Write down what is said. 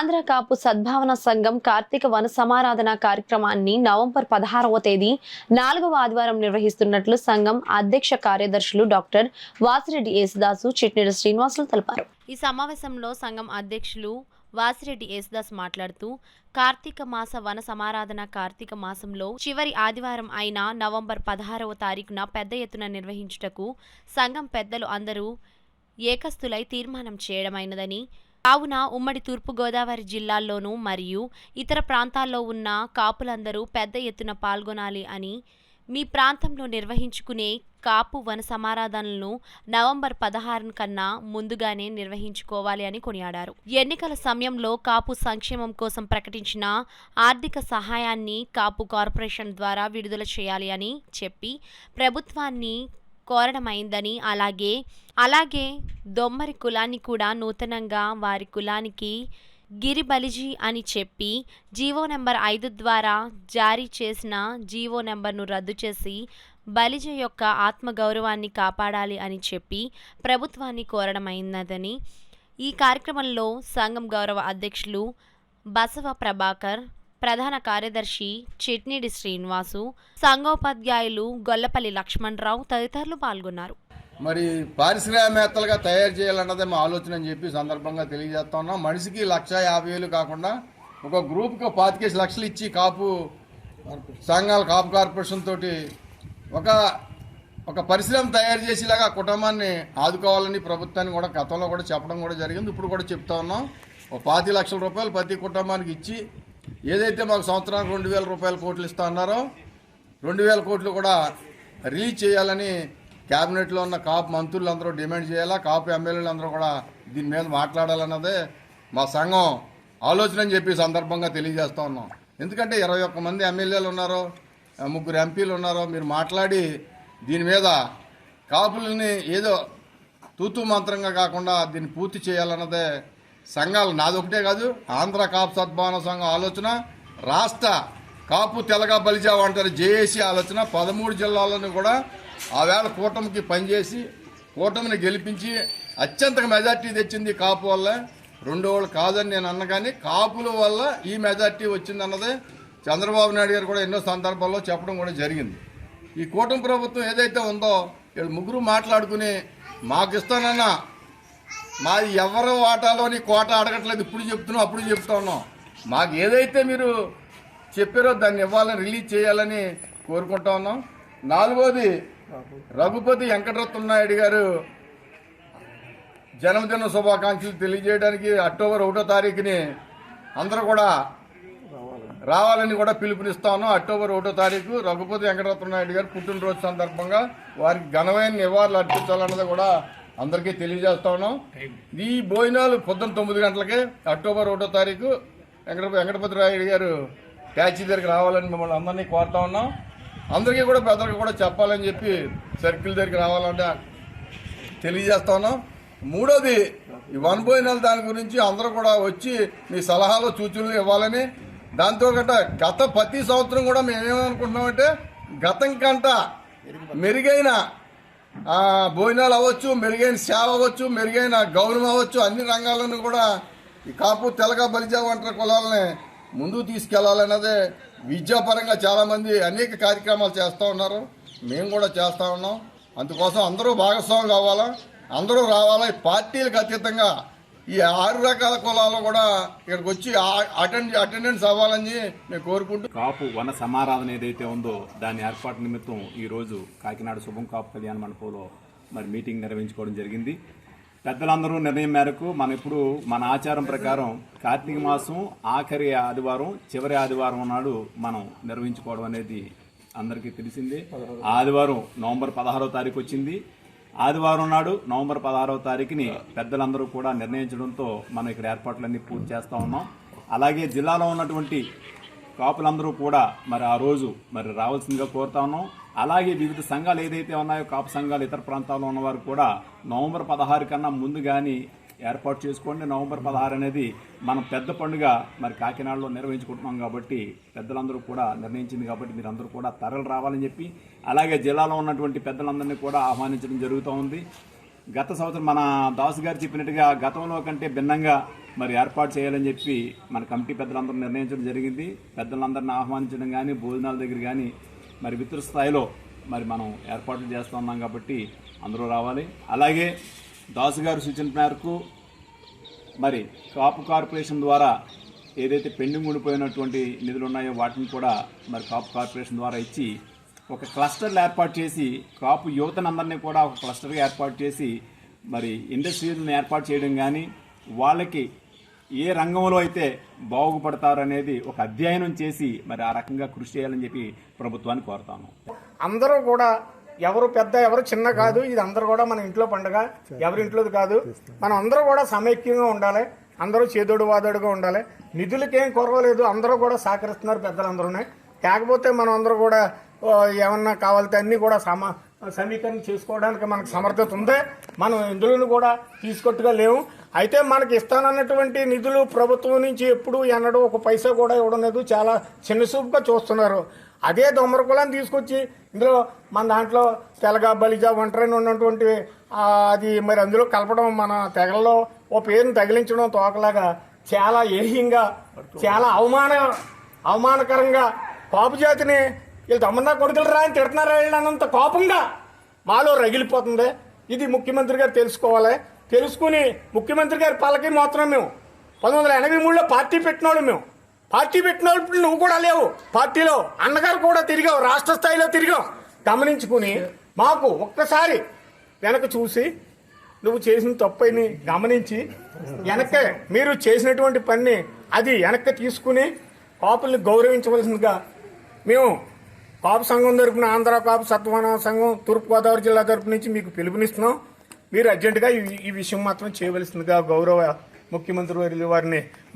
ఆంధ్ర కాపు సద్భావన సంఘం కార్తీక వన సమారాధన కార్యక్రమాన్ని నవంబర్ 16వ తేదీ 4వ ఆదివారం నిర్వహిస్తున్నట్లు సంఘం అధ్యక్ష కార్యదర్శులు డాక్టర్ వాసిరెడ్డి యేసుదాసు, చిట్నీడి శ్రీనివాసులు తెలిపారు. ఈ సమావేశంలో సంఘం అధ్యక్షులు వాసిరెడ్డి యేసుదాస్ మాట్లాడుతూ, కార్తీక మాస వన సమారాధన కార్తీక మాసంలో చివరి ఆదివారం అయిన నవంబర్ 16వ తారీఖున పెద్ద ఎత్తున నిర్వహించుటకు సంఘం పెద్దలు అందరూ ఏకస్తులై తీర్మానం చేయడమైనదని, కావున ఉమ్మడి తూర్పుగోదావరి జిల్లాల్లోనూ మరియు ఇతర ప్రాంతాల్లో ఉన్న కాపులందరూ పెద్ద ఎత్తున పాల్గొనాలి అని, మీ ప్రాంతంలో నిర్వహించుకునే కాపు వన సమారాధనలను నవంబర్ 16 కన్నా ముందుగానే నిర్వహించుకోవాలి అని కొనియాడారు. ఎన్నికల సమయంలో కాపు సంక్షేమం కోసం ప్రకటించిన ఆర్థిక సహాయాన్ని కాపు కార్పొరేషన్ ద్వారా విడుదల చేయాలి అని చెప్పి ప్రభుత్వాన్ని కోరడమైందని, అలాగే దొమ్మరి కులాన్ని కూడా నూతనంగా వారి కులానికి గిరిబలిజీ అని చెప్పి జీవో నెంబర్ 5 ద్వారా జారీ చేసిన జీవో నెంబర్ను రద్దు చేసి బలిజ యొక్క ఆత్మగౌరవాన్ని కాపాడాలి అని చెప్పి ప్రభుత్వాన్ని కోరడమైనదని, ఈ కార్యక్రమంలో సంఘం గౌరవ అధ్యక్షులు బసవ ప్రభాకర్, ప్రధాన కార్యదర్శి చిట్నీడి శ్రీనివాసు, సంఘోపాధ్యాయులు గొల్లపల్లి లక్ష్మణరావు తదితరులు పాల్గొన్నారు. మరి పారిశ్రామికవేత్తలుగా తయారు చేయాలన్నదే మా ఆలోచన అని చెప్పి సందర్భంగా తెలియజేస్తా ఉన్నాం. మనిషికి 1,50,000 కాకుండా ఒక గ్రూప్కి 25 లక్షలు ఇచ్చి కాపు సంఘాల కాపు కార్పొరేషన్ తోటి ఒక పరిశ్రమ తయారు చేసేలాగా కుటుంబాన్ని ఆదుకోవాలని ప్రభుత్వాన్ని కూడా గతంలో కూడా చెప్పడం కూడా జరిగింది. ఇప్పుడు కూడా చెప్తా ఉన్నాం. ఒక 25 లక్షల రూపాయలు ప్రతి కుటుంబానికి ఇచ్చి, ఏదైతే మాకు సంవత్సరానికి 2,000 కోట్లు ఇస్తా ఉన్నారో 2,000 కోట్లు కూడా రిలీజ్ చేయాలని క్యాబినెట్లో ఉన్న కాపు మంత్రులు అందరూ డిమాండ్ చేయాలా, కాపు ఎమ్మెల్యేలు అందరూ కూడా దీని మీద మాట్లాడాలన్నదే మా సంఘం ఆలోచన అని చెప్పి సందర్భంగా తెలియజేస్తూ ఉన్నాం. ఎందుకంటే 21 మంది ఎమ్మెల్యేలు ఉన్నారో, 3 ఎంపీలు ఉన్నారో, మీరు మాట్లాడి దీని మీద కాపులని ఏదో తూతూ మంత్రంగా కాకుండా దీన్ని పూర్తి చేయాలన్నదే సంఘాలు, నాదొకటే కాదు, ఆంధ్ర కాపు సద్భావన సంఘం ఆలోచన, రాష్ట్ర కాపు తెలగ బలిజా అంటారు జేఏసీ ఆలోచన. 13 జిల్లాలను కూడా ఆవేళ కూటమికి పనిచేసి కూటమిని గెలిపించి అత్యంత మెజార్టీ తెచ్చింది కాపు వల్ల, రెండో వాళ్ళు కాదని నేను అన్న. కానీ కాపుల వల్ల ఈ మెజార్టీ వచ్చిందన్నదే చంద్రబాబు నాయుడు గారు కూడా ఎన్నో సందర్భాల్లో చెప్పడం కూడా జరిగింది. ఈ కూటమి ప్రభుత్వం ఏదైతే ఉందో వీళ్ళు ముగ్గురు మాట్లాడుకుని మాకు ఇస్తానన్నా, మాది ఎవరు వాటాలోని కోట అడగట్లేదు, ఇప్పుడు చెప్తున్నాం అప్పుడు చెప్తా ఉన్నాం. మాకు ఏదైతే మీరు చెప్పారో దాన్ని ఇవ్వాలని, రిలీజ్ చేయాలని కోరుకుంటా ఉన్నాం. 4వది రఘుపతి వెంకటరత్న నాయుడు గారు జన్మదిన శుభాకాంక్షలు తెలియజేయడానికి అక్టోబర్ 1వ తారీఖుని అందరూ కూడా రావాలని కూడా పిలుపునిస్తా ఉన్నాం. అక్టోబర్ 1వ తారీఖు రఘుపతి వెంకటరత్న నాయుడు గారు పుట్టినరోజు సందర్భంగా వారికి ఘనమైన నివాళులు అర్పించాలన్నది కూడా అందరికీ తెలియజేస్తా ఉన్నాం. ఈ భోజనాలు పొద్దున్న 9 గంటలకే అక్టోబర్ 1వ తారీఖు వెంకటపతి రాయుడు గారు ట్యాక్సీ దగ్గరికి రావాలని మిమ్మల్ని అందరినీ కోరుతా ఉన్నాం. అందరికీ కూడా పెద్దలకు కూడా చెప్పాలని చెప్పి సర్కిల్ దగ్గరికి రావాలంటే తెలియజేస్తా ఉన్నాం. 3వది ఈ వన్ భోజనాలు దాని గురించి అందరూ కూడా వచ్చి మీ సలహాలు సూచనలు ఇవ్వాలని, దాంతో గత ప్రతి సంవత్సరం కూడా మేమేమనుకుంటున్నామంటే గతం కంట మెరుగైన భోజనాలు అవ్వచ్చు, మెరుగైన సేవ అవ్వచ్చు, మెరుగైన గౌరవం అవ్వచ్చు, అన్ని రంగాలను కూడా ఈ కాపు తెలగ బలిజా వంటల కులాలని ముందుకు తీసుకెళ్లాలన్నదే. విద్యాపరంగా చాలామంది అనేక కార్యక్రమాలు చేస్తూ ఉన్నారు, మేము కూడా చేస్తూ ఉన్నాం. అందుకోసం అందరూ భాగస్వామ్యం కావాలా, అందరూ రావాలా. ఈ పార్టీలకు అతీతంగా ఈ 6 రకాల కులాలు కూడా ఇక్కడికి వచ్చి అటెండెన్స్ అవ్వాలని మేము కోరుకుంటూ, కాపు వన సమారాధన ఏదైతే ఉందో దాని ఏర్పాటు నిమిత్తం ఈరోజు కాకినాడ శుభం కాపు కళ్యాణ మండపంలో మరి మీటింగ్ నిర్వహించుకోవడం జరిగింది. పెద్దలందరూ నిర్ణయం మేరకు ఇప్పుడు మన ఆచారం ప్రకారం కార్తీక మాసం ఆఖరి ఆదివారం, చివరి ఆదివారం నాడు మనం నిర్వహించుకోవడం అనేది అందరికీ తెలిసిందే. ఆదివారం నవంబర్ 16వ తారీఖు వచ్చింది. ఆదివారం నాడు నవంబర్ 16వ తారీఖుని పెద్దలందరూ కూడా నిర్ణయించడంతో మనం ఇక్కడ ఏర్పాట్లన్నీ పూర్తి చేస్తూ ఉన్నాం. అలాగే జిల్లాలో ఉన్నటువంటి కాపులందరూ కూడా మరి ఆ రోజు మరి రావాల్సిందిగా కోరుతా ఉన్నాం. అలాగే వివిధ సంఘాలు ఏదైతే ఉన్నాయో కాపు సంఘాలు ఇతర ప్రాంతాల్లో ఉన్నవారు కూడా నవంబర్ 16 కన్నా ముందు కానీ ఏర్పాటు చేసుకోండి. నవంబర్ 16 అనేది మనం పెద్ద పండుగ మరి కాకినాడలో నిర్వహించుకుంటున్నాం కాబట్టి పెద్దలందరూ కూడా నిర్ణయించింది కాబట్టి మీరందరూ కూడా తరలి రావాలని చెప్పి, అలాగే జిల్లాలో ఉన్నటువంటి పెద్దలందరినీ కూడా ఆహ్వానించడం జరుగుతూ ఉంది. గత సంవత్సరం మన దాసు గారు చెప్పినట్టుగా గతంలో కంటే భిన్నంగా మరి ఏర్పాటు చేయాలని చెప్పి మన కమిటీ పెద్దలందరూ నిర్ణయించడం జరిగింది. పెద్దలందరిని ఆహ్వానించడం కానీ భోజనాల దగ్గర కానీ మరి విస్తృత స్థాయిలో మరి మనం ఏర్పాట్లు చేస్తూ ఉన్నాం కాబట్టి అందరూ రావాలి. అలాగే దాసు గారు సూచన మేరకు మరి కాపు కార్పొరేషన్ ద్వారా ఏదైతే పెండింగ్ ఉండిపోయినటువంటి నిధులు ఉన్నాయో వాటిని కూడా మరి కాపు కార్పొరేషన్ ద్వారా ఇచ్చి ఒక క్లస్టర్లు ఏర్పాటు చేసి కాపు యువతనందరినీ కూడా ఒక క్లస్టర్గా ఏర్పాటు చేసి మరి ఇండస్ట్రీలను ఏర్పాటు చేయడం కానీ వాళ్ళకి ఏ రంగంలో అయితే బాగుపడతారు అనేది ఒక అధ్యయనం చేసి మరి ఆ రకంగా కృషి చేయాలని చెప్పి ప్రభుత్వాన్ని కోరుతాను. అందరూ కూడా ఎవరు పెద్ద ఎవరు చిన్న కాదు, ఇది అందరూ కూడా మన ఇంట్లో పండుగ, ఎవరి ఇంట్లోది కాదు. మనం అందరూ కూడా సమైక్యంగా ఉండాలి, అందరూ చేదోడు వాదోడుగా ఉండాలి. నిధులకేం కొరవలేదు, అందరూ కూడా సహకరిస్తున్నారు పెద్దలందరూనే. కాకపోతే మనం అందరూ కూడా ఏమన్నా కావాలితే అన్నీ కూడా సమీకరణ చేసుకోవడానికి మనకు సమర్థత ఉంది. మనం ఇందులో కూడా తీసుకొట్టుగా లేవు. అయితే మనకి ఇస్తానన్నటువంటి నిధులు ప్రభుత్వం నుంచి ఎప్పుడు ఎన్నడూ ఒక పైసా కూడా ఇవ్వడం లేదు, చాలా చిన్నచూపుగా చూస్తున్నారు. అదే దొమ్మర కులాన్ని తీసుకొచ్చి ఇందులో మన దాంట్లో తెలగ బలిజ ఒంటరిని ఉన్నటువంటి అది మరి అందులో కలపడం, మన తెగలలో ఓ పేరుని తగిలించడం తోకలాగా చాలా ఏహ్యంగా, చాలా అవమానకరంగా కాపు జాతిని వీళ్ళు తమ్మన్నా కొడుకులు రా అని తిడుతున్నారా అన్నంత కోపంగా మాలో రగిలిపోతుంది. ఇది ముఖ్యమంత్రి గారు తెలుసుకోవాలి. తెలుసుకుని ముఖ్యమంత్రి గారి పల్లకి మాత్రం మేము 1983లో పార్టీ పెట్టినోడు, మేము పార్టీ పెట్టినప్పుడు నువ్వు కూడా లేవు పార్టీలో, అన్నగారు కూడా తిరిగావు, రాష్ట్ర స్థాయిలో తిరిగావు. గమనించుకుని మాకు ఒక్కసారి వెనక చూసి నువ్వు చేసిన తప్పని గమనించి వెనక్కి మీరు చేసినటువంటి పని అది వెనక్కి తీసుకుని కాపుల్ని గౌరవించవలసిందిగా మేము కాపు సంఘం తరపున, ఆంధ్ర కాపు సత్వన సంఘం తూర్పుగోదావరి జిల్లా తరపు నుంచి మీకు పిలుపునిస్తున్నాం. మీరు అర్జెంటుగా ఈ విషయం మాత్రం చేయవలసిందిగా గౌరవ ముఖ్యమంత్రి వారిని